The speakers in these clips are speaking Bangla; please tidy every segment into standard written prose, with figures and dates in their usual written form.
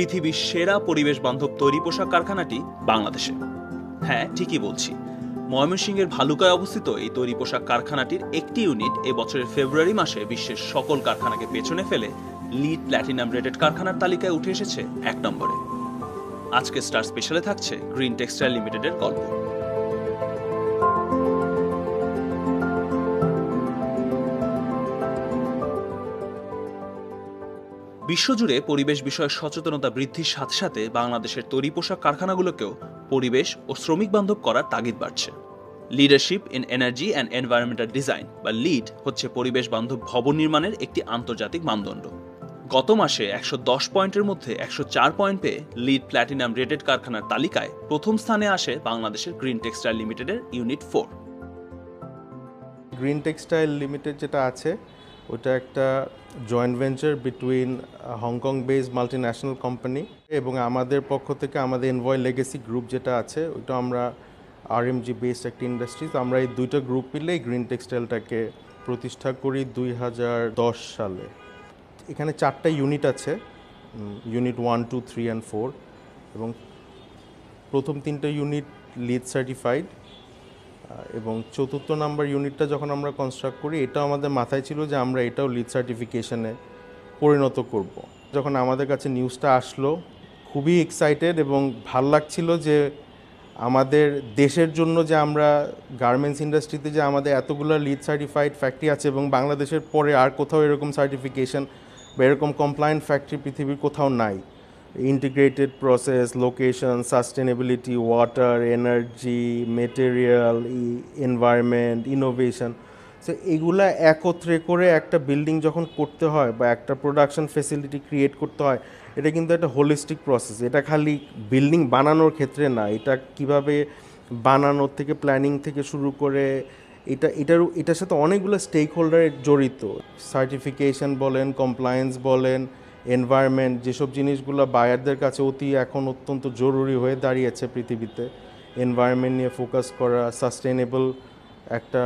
পৃথিবীর সেরা পরিবেশ বান্ধব তৈরি পোশাক কারখানাটি বাংলাদেশে। হ্যাঁ, ঠিকই বলছি। ময়মনসিংহের ভালুকায় অবস্থিত এই তৈরি পোশাক কারখানাটির একটি ইউনিট এবছরের ফেব্রুয়ারি মাসে বিশ্বের সকল কারখানাকে পেছনে ফেলে লিড প্ল্যাটিনাম রেটেড কারখানার তালিকায় উঠে এসেছে 1 নম্বরে। আজকে স্টার স্পেশালে থাকছে গ্রিন টেক্সটাইল লিমিটেডের গল্প। বিশ্বজুড়ে পরিবেশ বিষয়ে সচেতনতা বৃদ্ধির সাথে সাথে বাংলাদেশের তৈরি পোশাক কারখানাগুলোকেও পরিবেশ ও শ্রমিক বান্ধব করার তাগিদ বাড়ছে। Leadership in energy and environmental design বা লিড হচ্ছে পরিবেশ বান্ধব ভবন নির্মাণের একটি আন্তর্জাতিক মানদণ্ড। গত মাসে 110 পয়েন্টের মধ্যে 104 পয়েন্ট পেয়ে লিড প্ল্যাটিনাম রেটেড কারখানার তালিকায় প্রথম স্থানে আসে বাংলাদেশের গ্রিন টেক্সটাইল লিমিটেডের ইউনিট 4। গ্রিন টেক্সটাইল লিমিটেড যেটা আছে ওটা একটা joint venture between Hong Kong based multinational company এবং আমাদের পক্ষ থেকে আমাদের এনভয় লেগেসি গ্রুপ যেটা আছে ওইটা আমরা আরএমজি বেসড একটা ইন্ডাস্ট্রিজ। আমরা এই দুইটা গ্রুপ মিলে গ্রিন টেক্সটাইলটাকে প্রতিষ্ঠা করি 2010 সালে। এখানে 4টা ইউনিট আছে, ইউনিট 1, 2, 3 and 4, এবং প্রথম 3টা ইউনিট লিড সার্টিফাইড এবং 4র্থ নাম্বার ইউনিটটা যখন আমরা কনস্ট্রাক্ট করি এটাও আমাদের মাথায় ছিল যে আমরা এটাও লিড সার্টিফিকেশনে পরিণত করব। যখন আমাদের কাছে নিউজটা আসলো খুবই এক্সাইটেড এবং ভাল লাগছিল যে আমাদের দেশের জন্য যে আমরা গার্মেন্টস ইন্ডাস্ট্রিতে যে আমাদের এতগুলো লিড সার্টিফাইড ফ্যাক্টরি আছে এবং বাংলাদেশের পরে আর কোথাও এরকম সার্টিফিকেশন বা এরকম কমপ্লায়েন্ট ফ্যাক্টরি পৃথিবীর কোথাও নাই। Integrated process, location, sustainability, water, energy, material, environment, innovation, so এগুলা একত্রে করে একটা বিল্ডিং যখন করতে হয় বা একটা প্রোডাকশন ফ্যাসিলিটি ক্রিয়েট করতে হয় এটা কিন্তু একটা হোলিস্টিক প্রসেস। এটা খালি বিল্ডিং বানানোর ক্ষেত্রে না, এটা কিভাবে বানানোর থেকে প্ল্যানিং থেকে শুরু করে এটার সাথে অনেকগুলো স্টেক হোল্ডার জড়িত। সার্টিফিকেশন বলেন, কমপ্লায়েন্স বলেন, এনভায়রনমেন্ট, যেসব জিনিসগুলো বায়ারদের কাছে এখন অত্যন্ত জরুরি হয়ে দাঁড়িয়েছে পৃথিবীতে। এনভায়রনমেন্ট নিয়ে ফোকাস করা, সাস্টেনেবল একটা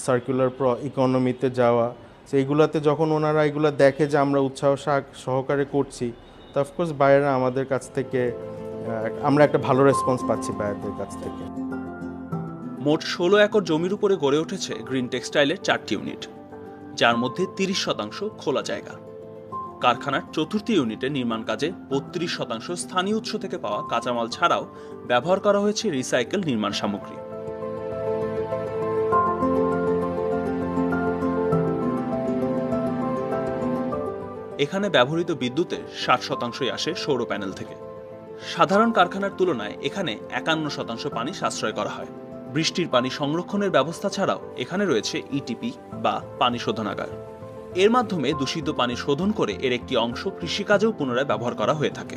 সার্কুলার ইকোনমিতে যাওয়া, সো এইগুলাতে যখন ওনারা এগুলো দেখে যে আমরা উৎসাহ সহকারে করছি তো অফকোর্স বায়াররা আমাদের কাছ থেকে আমরা একটা ভালো রেসপন্স পাচ্ছি বায়ারদের কাছ থেকে। মোট 16 একর জমির উপরে গড়ে উঠেছে গ্রিন টেক্সটাইলের 4টি ইউনিট, যার মধ্যে 30% খোলা জায়গা। কারখানার 4র্থ ইউনিটে নির্মাণ কাজে 32% স্থানীয় উৎস থেকে পাওয়া কাঁচামাল ছাড়াও ব্যবহার করা হয়েছে রিসাইকেল নির্মাণ সামগ্রী। এখানে ব্যবহৃত বিদ্যুতের 60%ই আসে সৌর প্যানেল থেকে। সাধারণ কারখানার তুলনায় এখানে 51% পানি সাশ্রয় করা হয়। বৃষ্টির পানি সংরক্ষণের ব্যবস্থা ছাড়াও এখানে রয়েছে ইটিপি বা পানি শোধনাগার। এর মাধ্যমে দূষিত পানি শোধন করে এর একটি অংশ কৃষিকাজেও পুনরায় ব্যবহার করা হয়ে থাকে।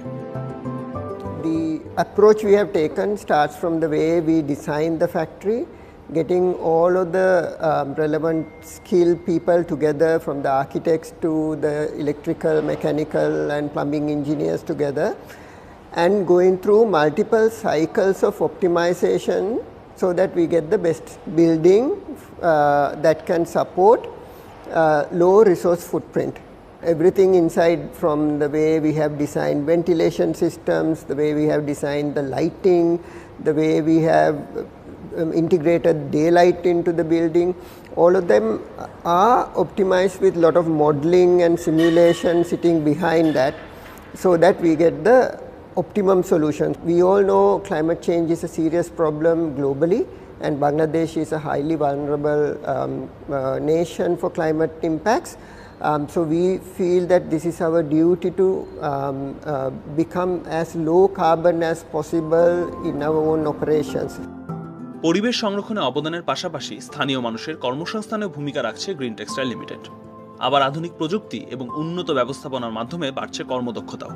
The approach we have taken starts from the way we design the factory, getting all of the relevant skilled people together, from the architects to the electrical, mechanical and plumbing engineers together, and going through multiple cycles of optimization so that we get the best building that can support low resource footprint. Everything inside, from the way we have designed ventilation systems, the way we have designed the lighting, the way we have integrated daylight into the building, all of them are optimized with a lot of modeling and simulation sitting behind that so that we get the optimum solution. We all know climate change is a serious problem globally, and Bangladesh is a highly vulnerable nation for climate impacts. So we feel that this is our duty to become as low carbon as possible in our own operations. পরিবেশ সংরক্ষণে অবদানের পাশাপাশি স্থানীয় মানুষের কর্মসংস্থানে ভূমিকা রাখছে গ্রিন টেক্সটাইল লিমিটেড। আবার আধুনিক প্রযুক্তি এবং উন্নত ব্যবস্থাপনার মাধ্যমে বাড়ছে কর্মদক্ষতাও।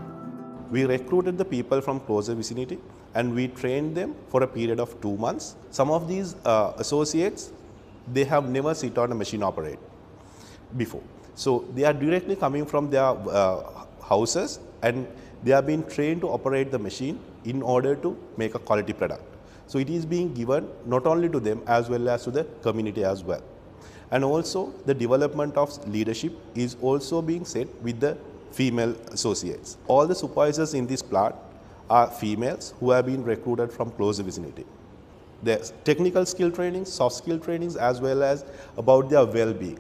We recruited the people from closer vicinity and we trained them for a period of 2 months. Some of these associates, they have never sit on a machine operate before. So they are directly coming from their houses and they are being trained to operate the machine in order to make a quality product. So it is being given not only to them as well as to the community as well. And also the development of leadership is also being set with the female associates. All the supervisors in this plant are females who have been recruited from closer vicinity. There's technical skill training, soft skill trainings, as well as about their well-being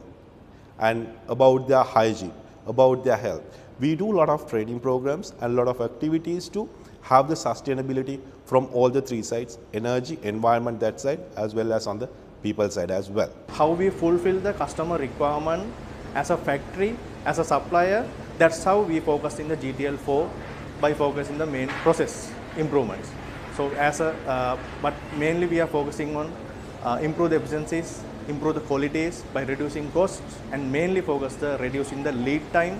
and about their hygiene, about their health. We do a lot of training programs and a lot of activities to have the sustainability from all the three sides: energy, environment, that side, as well as on the people side as well. How we fulfill the customer requirement as a factory, as a supplier, that's how we focus in the GTL4 by focusing the main process improvements. So but mainly we are focusing on improve the efficiencies, improve the qualities by reducing costs, and mainly focus the reducing the lead time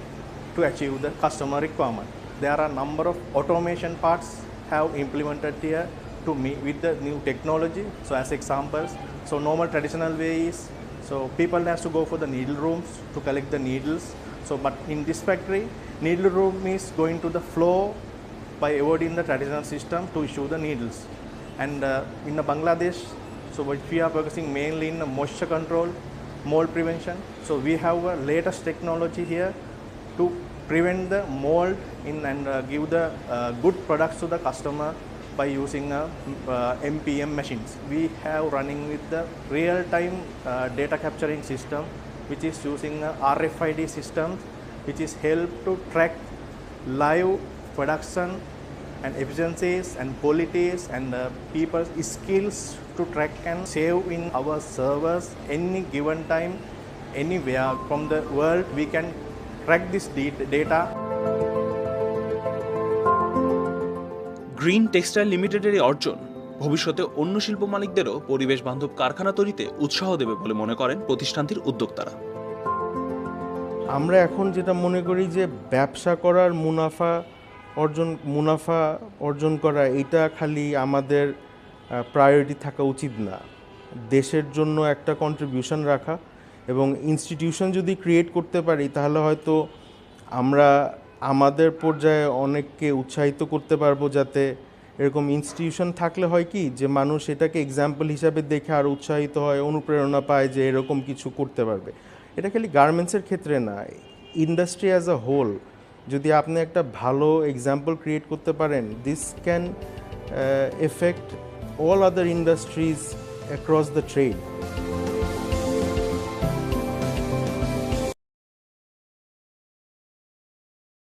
to achieve the customer requirement. There are a number of automation parts have implemented here to meet with the new technology. So as examples, so normal traditional way is, so people has to go for the needle rooms to collect the needles. So but in this factory, needle room is going to the floor by avoiding the traditional system to issue the needles. And in the Bangladesh, so what we are focusing mainly in the moisture control, mold prevention. So we have a latest technology here to prevent the mold and give the good products to the customer by using MPM machines. We have running with the real-time data capturing system, which is using RFID system, which is help to track live production and efficiencies and qualities and people's skills to track and save in our servers any given time, anywhere from the world. We can track this data. Green textile লিমিটেডের এই অর্জন ভবিষ্যতে অন্য শিল্প মালিকদেরও পরিবেশ বান্ধব কারখানা তৈরিতে উৎসাহ দেবে বলে মনে করেন প্রতিষ্ঠানটির উদ্যোক্তারা। আমরা এখন যেটা মনে করি যে ব্যবসা করার মুনাফা অর্জন করা এটা খালি আমাদের প্রায়োরিটি থাকা উচিত না। দেশের জন্য একটা কন্ট্রিবিউশন রাখা এবং ইনস্টিটিউশন যদি ক্রিয়েট করতে পারি তাহলে হয়তো আমরা আমাদের পর্যায়ে অনেককে উৎসাহিত করতে পারবো, যাতে এরকম ইনস্টিটিউশন থাকলে হয় কি যে মানুষ এটাকে এক্সাম্পল হিসাবে দেখে আর উৎসাহিত হয়, অনুপ্রেরণা পায় যে এরকম কিছু করতে পারবে। এটা খালি গার্মেন্টসের ক্ষেত্রে না, ইন্ডাস্ট্রি অ্যাজ আ হোল যদি আপনি একটা ভালো এক্সাম্পল ক্রিয়েট করতে পারেন, this can effect all other industries across the trade.